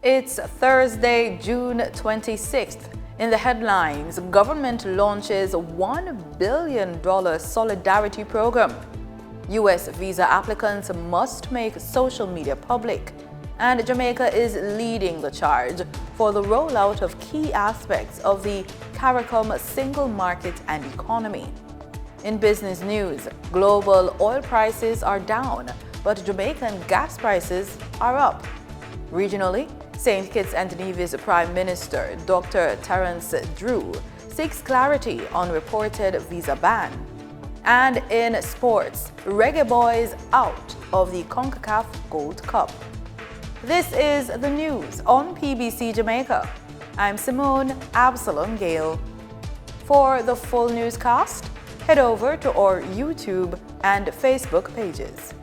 It's Thursday, June 26th. In the headlines, government launches $1 billion solidarity program. U.S. visa applicants must make social media public. And Jamaica is leading the charge for the rollout of key aspects of the CARICOM single market and economy. In business news, global oil prices are down, but Jamaican gas prices are up. Regionally, St. Kitts and Nevis Prime Minister Dr. Terence Drew seeks clarity on reported visa ban. And in sports, Reggae Boys out of the CONCACAF Gold Cup. This is the news on PBC Jamaica. I'm Simone Absalom Gale. For the full newscast, head over to our YouTube and Facebook pages.